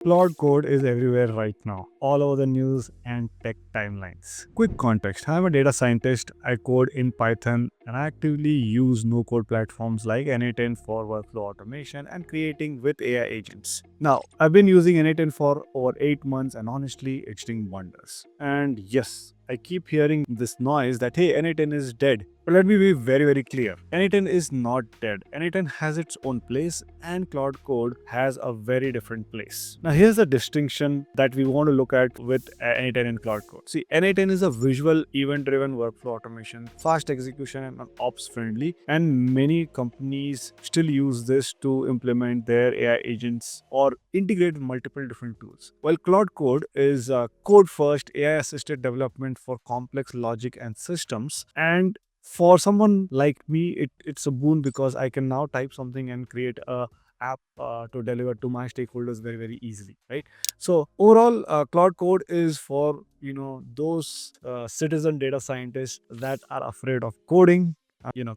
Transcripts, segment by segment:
Claude Code is everywhere right now, all over the news and tech timelines. Quick context: I'm a data scientist, I code in Python, and I actively use no code platforms like N8N for workflow automation and creating with AI agents. Now, I've been using N8N for over 8 months, and honestly, it's doing wonders. And yes, I keep hearing this noise that hey, N8N is dead. But let me be very clear. N8N is not dead. N8N has its own place and Claude Code has a very different place. Now here's the distinction that we want to look at with N8N and Claude Code. See, N8N is a visual event-driven workflow automation, fast execution and ops friendly, and many companies still use this to implement their AI agents or integrate multiple different tools. While Claude Code is code-first AI-assisted development for complex logic and systems, and for someone like me, it's a boon because I can now type something and create a app to deliver to my stakeholders very easily, right? So overall, Cloud Code is for those citizen data scientists that are afraid of coding.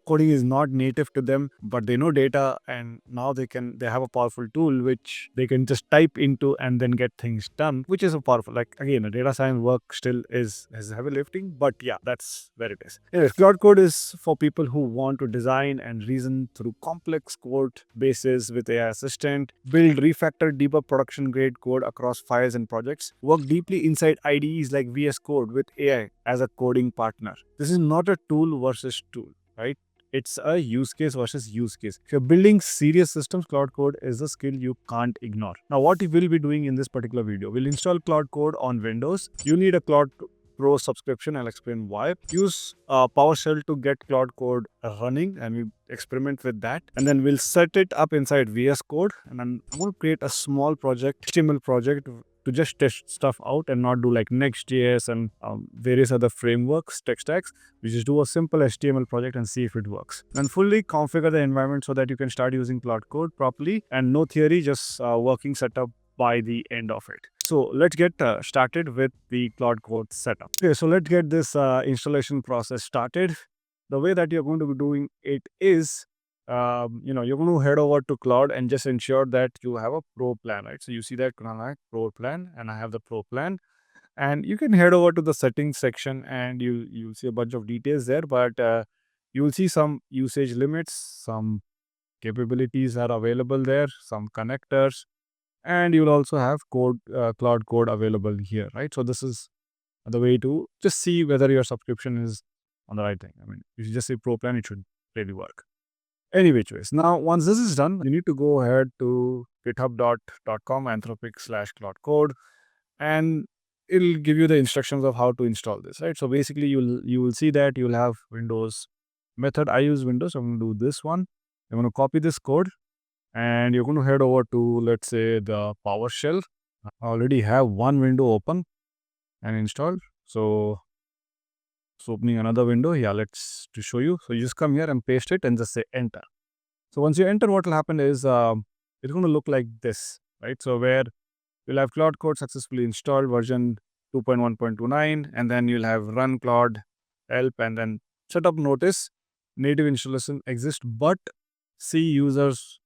Coding is not native to them, but they know data, and now they have a powerful tool which they can just type into and then get things done, which is a powerful, like, again, a data science work still is heavy lifting, but yeah, that's where it is. Anyways, Cloud Code is for people who want to design and reason through complex code bases with AI assistant, build, refactor, debug production grade code across files and projects, work deeply inside IDEs like VS Code with AI as a coding partner. This is not a tool versus tool, right? It's a use case versus use case. If you're building serious systems, Cloud Code is a skill you can't ignore. Now, what we will be doing in this particular video, we'll install Cloud Code on Windows. You need a Cloud Pro subscription. I'll explain why. Use PowerShell to get Cloud Code running, and we experiment with that. And then we'll set it up inside VS Code, and then I'm going to create a small project, HTML project, to just test stuff out and not do like Next.js and various other frameworks, tech stacks. We just do a simple HTML project and see if it works. And fully configure the environment so that you can start using Cloud Code properly, and no theory, just working setup by the end of it. So let's get started with the Cloud Code setup. Okay, so let's get this installation process started. The way that you're going to be doing it is, you're going to head over to Cloud and just ensure that you have a Pro plan, right? So you see that Kunaal Pro plan, and I have the Pro plan. And you can head over to the settings section, and you'll see a bunch of details there, but you will see some usage limits, some capabilities are available there, some connectors, and you'll also have Cloud Code available here, right? So this is the way to just see whether your subscription is on the right thing. I mean, if you just say Pro plan, it should really work. Any which ways. Now, once this is done, you need to go ahead to github.com anthropic/Cloud Code, and it'll give you the instructions of how to install this, right? So basically, you will see that you'll have Windows method. I use Windows, so I'm going to do this one. I'm going to copy this code, and you're going to head over to, let's say, the PowerShell. I already have one window open and installed. So opening another window. Yeah, let's to show you. So you just come here and paste it and just say enter. So once you enter, what will happen is it's going to look like this, right? So where you'll have Cloud Code successfully installed version 2.1.29, and then you'll have run Cloud help, and then setup notice native installation exists, but C users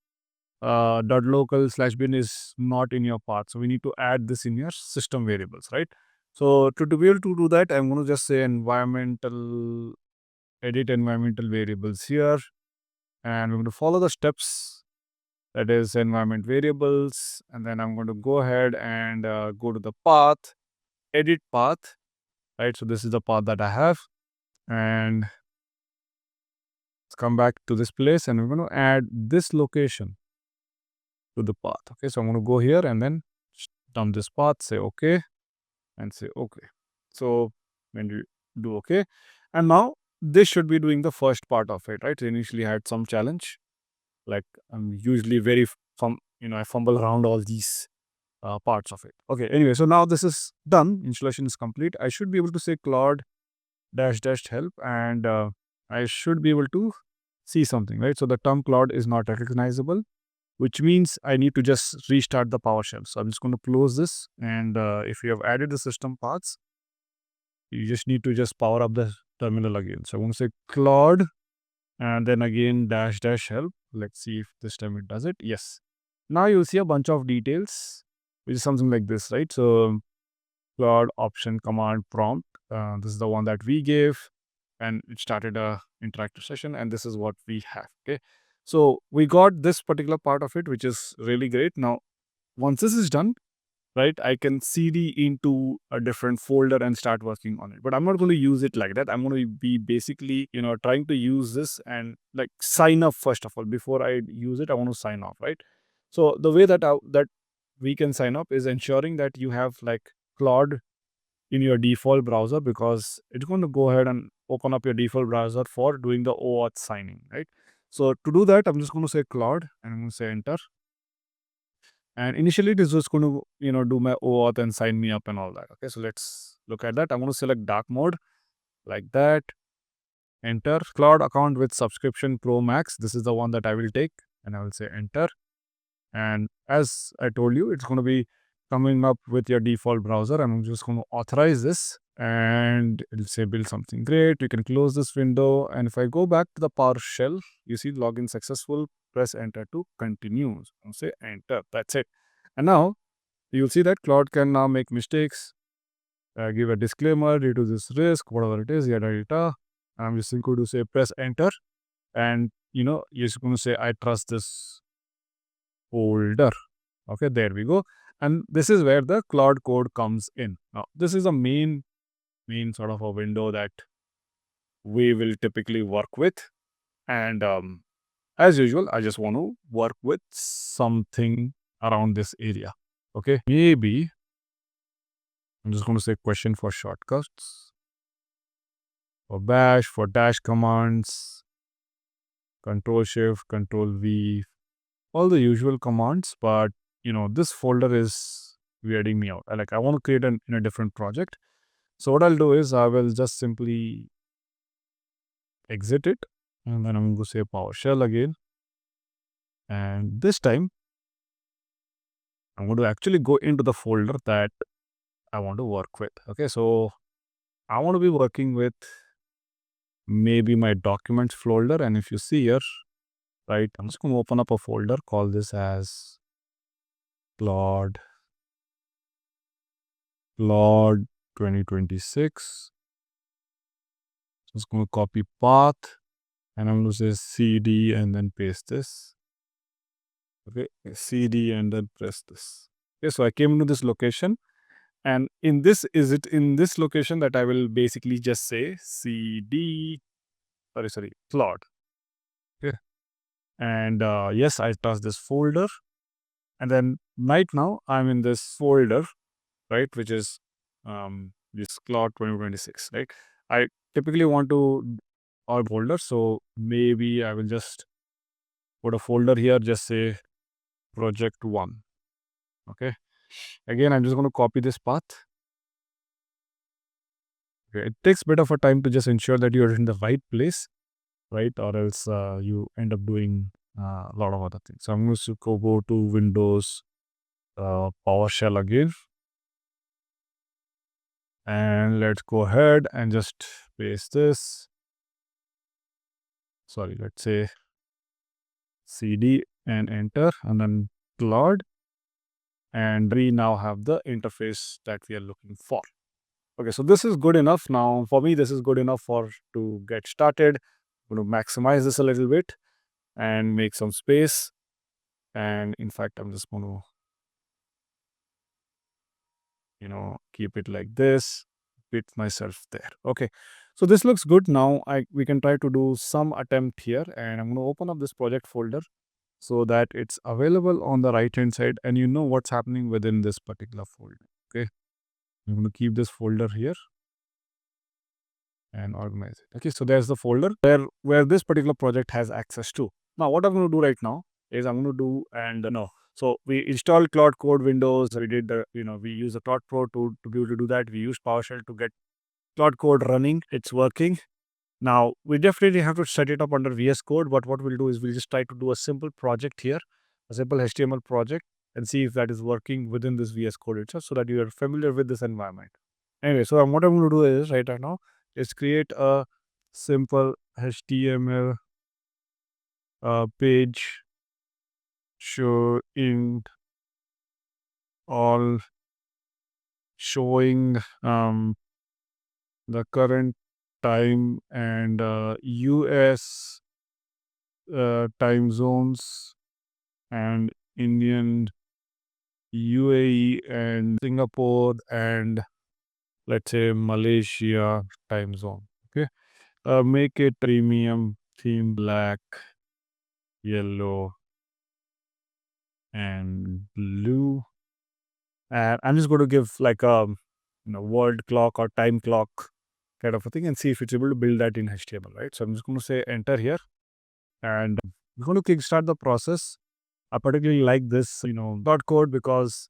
.local/bin is not in your path. So we need to add this in your system variables, right? So to be able to do that, I'm going to just say environmental, edit environmental variables here, and we're going to follow the steps. That is environment variables, and then I'm going to go ahead and go to the path, edit path, right? So this is the path that I have, and let's come back to this place, and we're going to add this location to the path. Okay, so I'm going to go here and then dump this path, say okay, and say okay. So when you do okay, and now this should be doing the first part of it, right? So initially I had some challenge, like I'm usually I fumble around all these parts of it. Okay, anyway, so now this is done. Installation is complete. I should be able to say Claude -- help, and I should be able to see something, right? So the term Claude is not recognizable, which means I need to just restart the PowerShell. So I'm just going to close this, and if you have added the system paths, you just need to just power up the terminal again. So I'm going to say Claude, and then again -- help. Let's see if this time it does it. Yes. Now you'll see a bunch of details which is something like this, right? So Claude option command prompt. This is the one that we gave, and it started a interactive session, and this is what we have. Okay, so we got this particular part of it, which is really great. Now, once this is done, right, I can cd into a different folder and start working on it. But I'm not going to use it like that. I'm going to be basically, trying to use this and like sign up first of all. Before I use it, I want to sign off, right? So the way that we can sign up is ensuring that you have like Claude in your default browser, because it's going to go ahead and open up your default browser for doing the OAuth signing, right? So to do that, I'm just going to say Claude and I'm going to say enter. And initially it is just going to, do my OAuth and sign me up and all that. Okay, so let's look at that. I'm going to select dark mode like that. Enter. Claude account with subscription Pro Max. This is the one that I will take, and I will say enter. And as I told you, it's going to be coming up with your default browser. I'm just going to authorize this and it'll say build something great. You can close this window. And if I go back to the PowerShell, you see login successful, press enter to continue. I'll say enter. That's it. And now you'll see that Claude can now make mistakes, give a disclaimer due to this risk, whatever it is, yada yada. I'm just going to say press enter. And you're just going to say I trust this folder. Okay, there we go. And this is where the Claude Code comes in. Now, this is a main sort of a window that we will typically work with. And as usual, I just want to work with something around this area. Okay, maybe I'm just going to say question for shortcuts, for bash, for dash commands, control shift, control V, all the usual commands. But this folder is weirding me out. I want to create in a different project. So what I'll do is I will just simply exit it, and then I'm going to say PowerShell again. And this time I'm going to actually go into the folder that I want to work with. Okay, so I want to be working with maybe my documents folder. And if you see here, right, I'm just going to open up a folder, call this as Claude 2026. Just going to copy path, and I'm going to say cd and then paste this. Okay, cd and then press this. Okay, so I came into this location, and in this location that I will basically just say cd, Claude. Okay, and yes, I trust this folder, and then right now I'm in this folder, right, which is this Claude 2026, right? I typically want to our folder, so maybe I will just put a folder here, just say project 1. Okay, again I'm just going to copy this path. Okay, it takes a bit of a time to just ensure that you're in the right place, right, or else you end up doing a lot of other things. So I'm going to go to Windows, PowerShell again, and let's go ahead and just paste this. Sorry, let's say cd and enter, and then Claude, and we now have the interface that we are looking for. Okay, so this is good enough. Now for me, this is good enough to get started. I'm going to maximize this a little bit and make some space. And in fact, I'm just going to, keep it like this, fit myself there. Okay, so this looks good. Now we can try to do some attempt here, and I'm going to open up this project folder so that it's available on the right hand side and you know what's happening within this particular folder. Okay, I'm going to keep this folder here and organize it. Okay, so there's the folder where this particular project has access to. Now what I'm going to do right now is I'm going to do, and no, so we installed Claude Code Windows. We did the, we use the Claude Pro to be able to do that. We use PowerShell to get Claude Code running. It's working. Now we definitely have to set it up under VS Code, but what we'll do is we'll just try to do a simple project here, a simple HTML project, and see if that is working within this VS Code itself, so that you are familiar with this environment. Anyway, so what I'm going to do is right now is create a simple HTML page showing all showing the current time and US time zones and Indian, UAE and Singapore and let's say Malaysia time zone. Okay. Make it premium theme black, yellow, and blue. And I'm just going to give like a world clock or time clock kind of a thing and see if it's able to build that in HTML, right? So I'm just going to say enter here and we're going to kickstart the process. I particularly like this, dot code because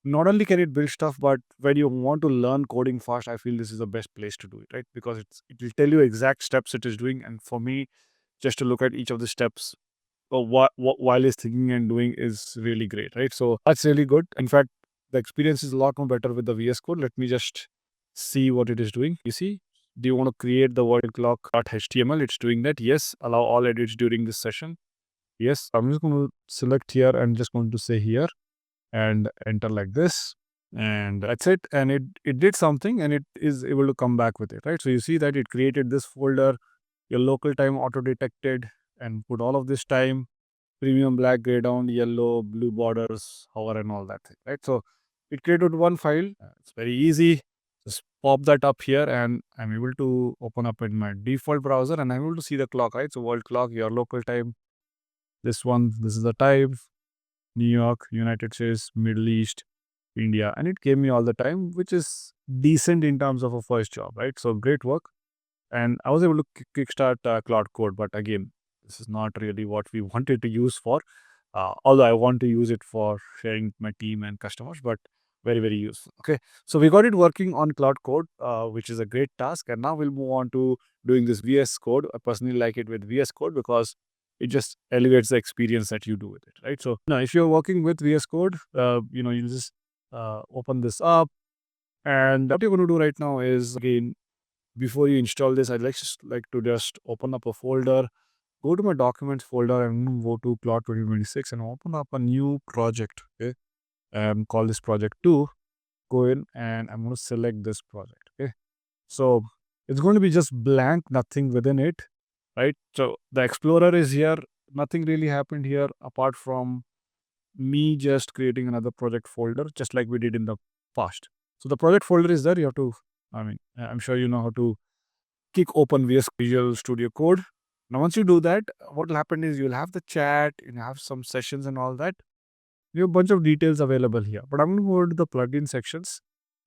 not only can it build stuff, but when you want to learn coding fast, I feel this is the best place to do it, right? Because it will tell you exact steps it is doing. And for me, just to look at each of the steps while it's thinking and doing is really great, right? So that's really good. In fact, the experience is a lot more better with the VS Code. Let me just see what it is doing. You see, do you want to create the word clock.html? It's doing that. Yes. Allow all edits during this session. Yes. I'm just going to select here and just going to say here and enter like this. And that's it. And it did something and it is able to come back with it, right? So you see that it created this folder, your local time auto detected and put all of this time, premium black, gray down, yellow, blue borders, hover and all that thing, right? So it created one file. It's very easy. Just pop that up here and I'm able to open up in my default browser and I'm able to see the clock, right? So world clock, your local time, this one, this is the time, New York, United States, Middle East, India, and it gave me all the time, which is decent in terms of a first job, right? So great work. And I was able to kickstart Claude Code, but again, this is not really what we wanted to use for. Although I want to use it for sharing with my team and customers, but very, very useful. Okay. So we got it working on Claude Code, which is a great task. And now we'll move on to doing this VS Code. I personally like it with VS Code because it just elevates the experience that you do with it, right? So now if you're working with VS Code, you just open this up. And what you're going to do right now is, again, before you install this, I'd like to just open up a folder, go to my documents folder and go to Claude 2026 and open up a new project. Okay. Call this project 2. Go in and I'm going to select this project. Okay. So it's going to be just blank, nothing within it. Right. So the Explorer is here. Nothing really happened here apart from me just creating another project folder, just like we did in the past. So the project folder is there. You have to, I'm sure you know how to kick open Visual Studio Code. Now, once you do that, what will happen is you'll have the chat, you have some sessions and all that. You have a bunch of details available here. But I'm going to go to the plugin sections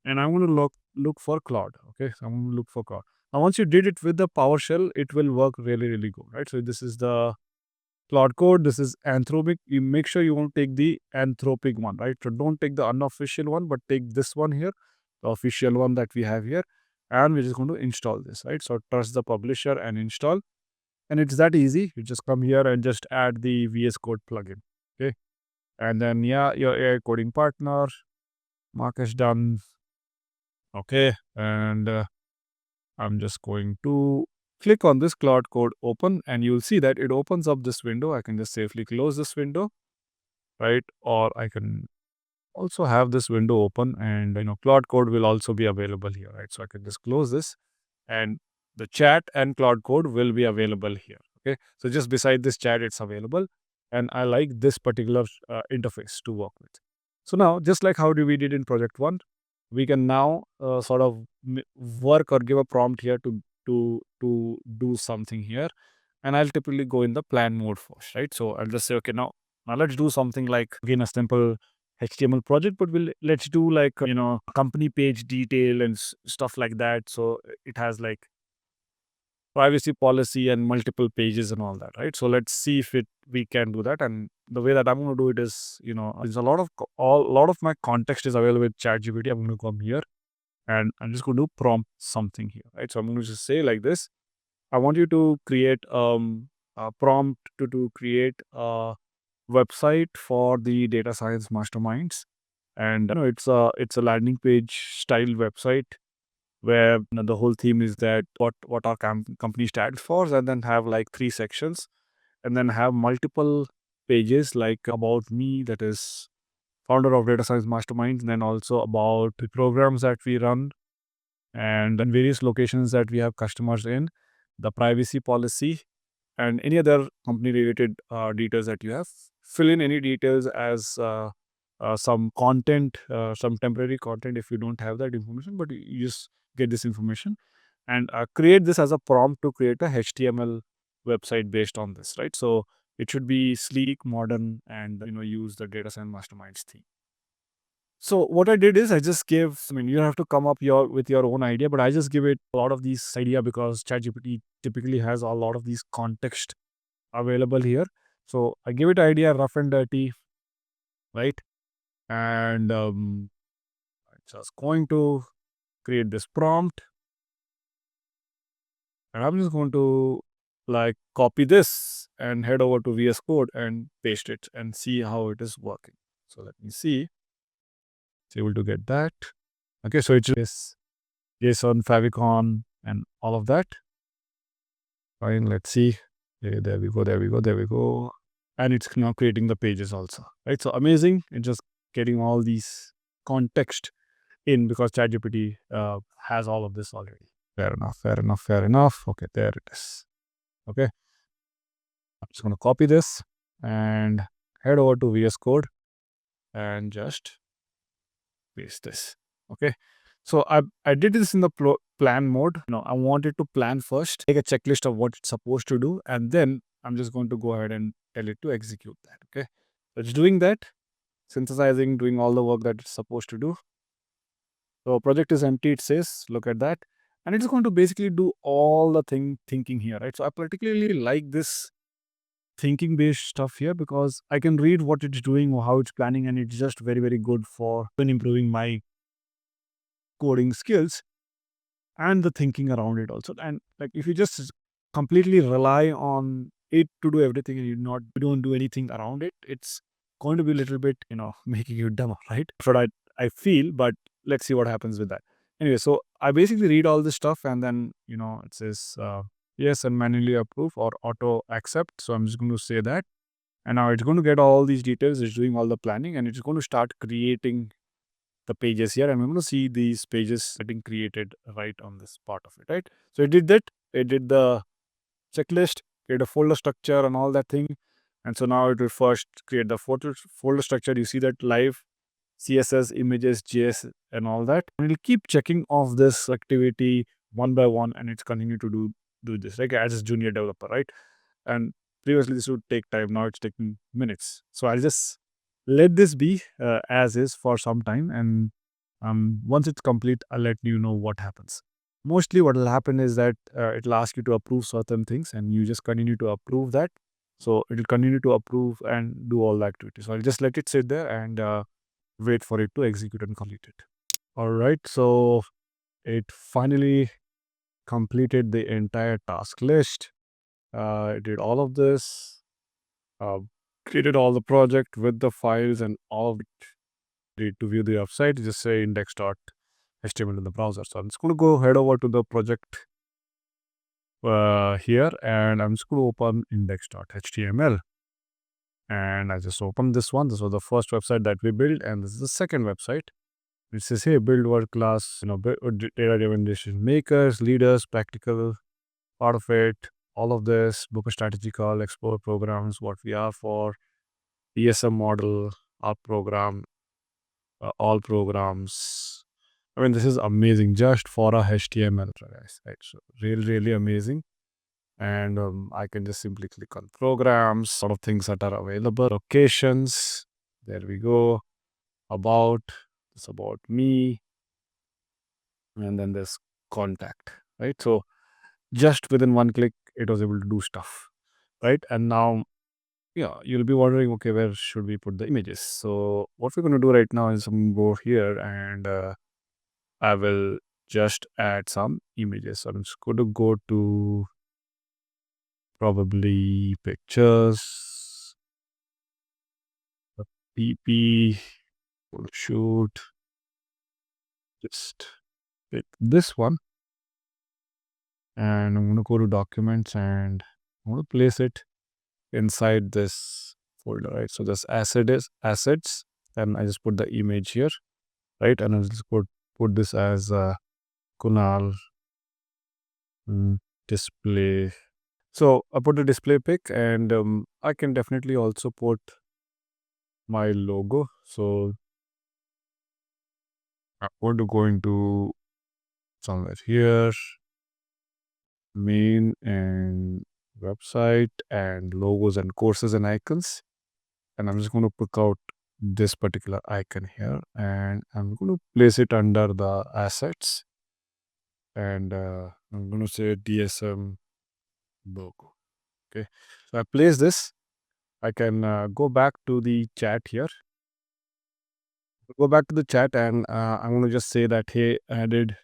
and I'm going to look for Claude. Okay, so I'm going to look for Claude. Now, once you did it with the PowerShell, it will work really, really good, right? So this is the Claude Code. This is Anthropic. You make sure you want to take the Anthropic one, right? So don't take the unofficial one, but take this one here, the official one that we have here. And we're just going to install this, right? So trust the publisher and install. And it's that easy. You just come here and just add the VS Code plugin. Okay. And then, yeah, your AI coding partner, mark is done. Okay. And I'm just going to click on this Claude Code open and you'll see that it opens up this window. I can just safely close this window, right? Or I can also have this window open and, Claude Code will also be available here, right? So I can just close this and the chat and Claude Code will be available here. Okay. So just beside this chat, it's available. And I like this particular interface to work with. So now, just like how we did in project 1, we can now sort of work or give a prompt here to do something here. And I'll typically go in the plan mode first, right? So I'll just say, okay, now let's do something like, again, a simple HTML project, but let's do like, company page detail and stuff like that. So it has like privacy policy and multiple pages and all that, right? So let's see if we can do that. And the way that I'm going to do it is, there's a lot of my context is available with ChatGPT. I'm going to come here and I'm just going to prompt something here, right? So I'm going to just say like this. I want you to create a prompt to create a website for the data science masterminds. And it's a landing page style website where the whole theme is that what our company stands for, and then have like 3 sections and then have multiple pages like about me, that is founder of Data Science Masterminds, then also about the programs that we run and then various locations that we have customers in, the privacy policy, and any other company related details that you have. Fill in any details as some content, some temporary content if you don't have that information, but you just get this information and create this as a prompt to create a HTML website based on this, right? So it should be sleek, modern, and use the Data Science Masterminds theme. So what I did is I just gave, I mean, you have to come up with your own idea, but I just give it a lot of these idea because ChatGPT typically has a lot of these context available here. So I give it idea rough and dirty, right? And I'm just going to create this prompt, and I'm just going to like copy this and head over to VS Code and paste it and see how it is working. So let me see. It's able to get that. Okay, so it's JSON, favicon, and all of that. Fine, let's see. Okay, there we go, there we go, there we go. And it's now creating the pages also, right? So amazing. It's just getting all these context in because ChatGPT has all of this already. Fair enough, fair enough, fair enough. Okay, there it is. Okay. I'm just going to copy this and head over to VS Code and just paste this. Okay. So I did this in the plan mode. I wanted to plan first, take a checklist of what it's supposed to do, and then I'm just going to go ahead and tell it to execute that. Okay. So it's doing that, synthesizing, doing all the work that it's supposed to do. So project is empty, it says, look at that. And it's going to basically do all the thinking here, right? So I particularly like this thinking based stuff here because I can read what it's doing or how it's planning, and it's just very, very good for improving my coding skills and the thinking around it also. And like if you just completely rely on it to do everything and you don't do anything around it, it's going to be a little bit, making you dumber, right? That's what I feel, but let's see what happens with that. Anyway, so I basically read all this stuff and then, it says yes and manually approve or auto accept. So I'm just going to say that. And now it's going to get all these details. It's doing all the planning and it's going to start creating the pages here. And we're going to see these pages getting created right on this part of it, right? So it did that. It did the checklist, create a folder structure and all that thing. And so now it will first create the folder structure. You see that live CSS, images, JS, and all that. And it'll keep checking off this activity one by one, and it's continue to do this, like as a junior developer, right? And previously this would take time. Now it's taking minutes. So I'll just let this be as is for some time, and once it's complete, I'll let you know what happens. Mostly, what will happen is that it'll ask you to approve certain things, and you just continue to approve that. So it'll continue to approve and do all the activities. So I'll just let it sit there and wait for it to execute and complete it. All right, so it finally completed the entire task list. It did all of this, uh, created all the project with the files and all of it. To view the website, just say index.html in the browser. So I'm just going to go head over to the project here, and I'm just going to open index.html. And I just opened this one. This was the first website that we built, and this is the second website. It says, hey, build world class, data-driven decision makers, leaders, practical part of it, all of this, book a strategy call, explore programs, what we are for, ESM model, our program, all programs. I mean, this is amazing just for a HTML, guys. Right? So really, really amazing. And I can just simply click on programs, sort of things that are available, locations. There we go. It's about me. And then there's contact, right? So just within one click, it was able to do stuff, right? And now, yeah, you'll be wondering, okay, where should we put the images? So what we're going to do right now is I'm go here and I will just add some images. So I'm just going to go to probably pictures, PP, shoot, just pick this one. And I'm going to go to documents and I'm going to place it inside this folder, right? So this assets, and I just put the image here, right? And I'll just put this as Kunaal display. So I put the display pic, and I can definitely also put my logo. So I'm going to go into somewhere here, main and website and logos and courses and icons. And I'm just going to pick out this particular icon here, and I'm going to place it under the assets, and I'm going to say DSM logo. Okay. So I place this. I can go back to the chat here. Go back to the chat, and I'm going to just say that, hey, added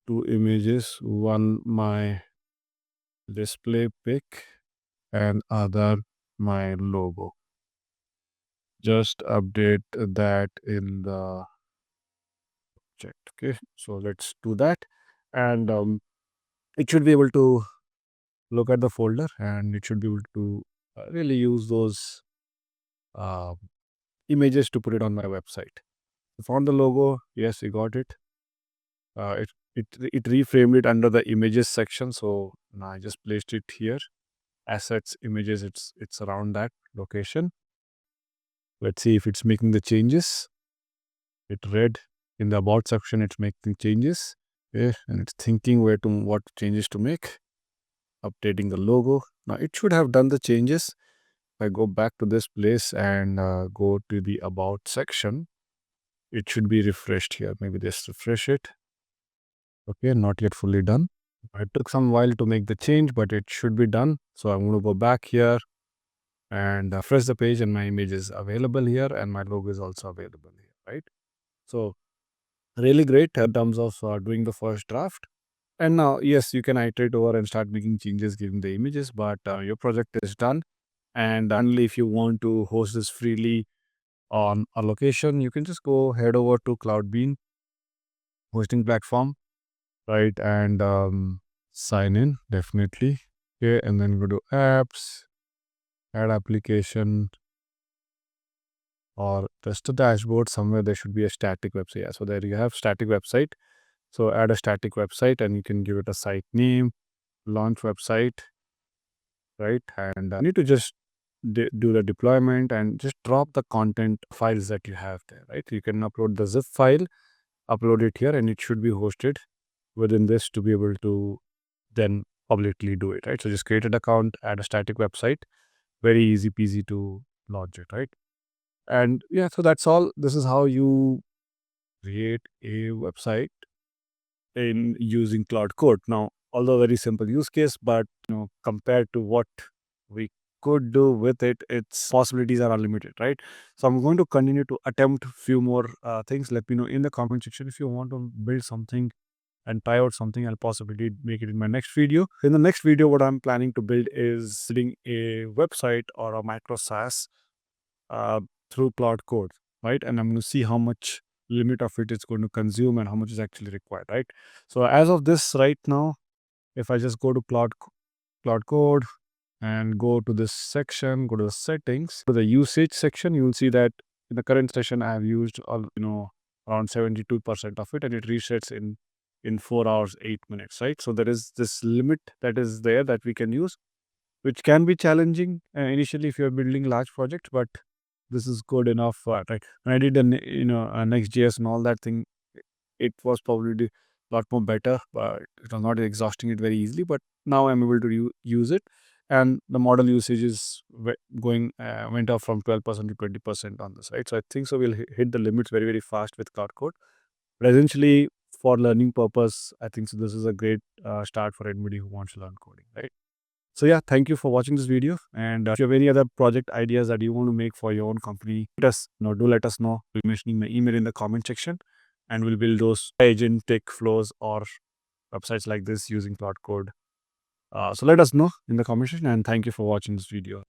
2 images, one my display pic and other my logo. Just update that in the chat. Okay, so let's do that, and it should be able to look at the folder, and it should be able to really use those uh, images to put it on my website. Found the logo. Yes, we got it. It reframed it under the images section. So now I just placed it here. Assets, images. It's around that location. Let's see if it's making the changes. It read in the about section. It's making changes. Okay, and it's thinking what changes to make. Updating the logo. Now it should have done the changes. If I go back to this place and go to the about section, it should be refreshed here. Maybe just refresh it. Okay, not yet fully done. It took some while to make the change, but it should be done. So I'm going to go back here and refresh the page, and my image is available here, and my logo is also available here, right? So really great in terms of doing the first draft. And now, yes, you can iterate over and start making changes, giving the images, but your project is done. And only if you want to host this freely on a location, you can just go head over to Cloudbean hosting platform, right? And sign in, definitely. Okay, and then go to apps, add application, or just a dashboard. Somewhere there should be a static website. Yeah, so there you have static website. So add a static website, and you can give it a site name, launch website, right? And you need to just do the deployment and just drop the content files that you have there, right? You can upload the zip file, upload it here, and it should be hosted within this to be able to then publicly do it, right? So just create an account, add a static website, very easy peasy to launch it, right? And yeah, so that's all. This is how you create a website in using Claude Code. Now, although very simple use case, but compared to what we could do with it, its possibilities are unlimited, right? So I'm going to continue to attempt few more things. Let me know in the comment section if you want to build something and try out something. I'll possibly make it in my next video. In the next video, what I'm planning to build is building a website or a micro SaaS uh, through Claude Code, right? And I'm going to see how much limit of it it's going to consume and how much is actually required, right? So as of this right now, if I just go to Claude Code and go to this section, go to the settings, to the usage section, you'll see that in the current session I have used around 72% of it, and it resets in 4 hours 8 minutes, right? So there is this limit that is there that we can use, which can be challenging initially if you're building large projects, but this is good enough, right? When I did a Next.js and all that thing, it was probably a lot more better, but it was not exhausting it very easily. But now I'm able to use it, and the model usage is went up from 12% to 20% on this, right? So I think so we'll hit the limits very very fast with Cloud Code. But essentially, for learning purpose, I think so this is a great start for anybody who wants to learn coding, right? So yeah, thank you for watching this video. And if you have any other project ideas that you want to make for your own company, do let us know. We'll be mentioning my email in the comment section, and we'll build those agentic flows or websites like this using Cloud Code. So let us know in the comment section, and thank you for watching this video.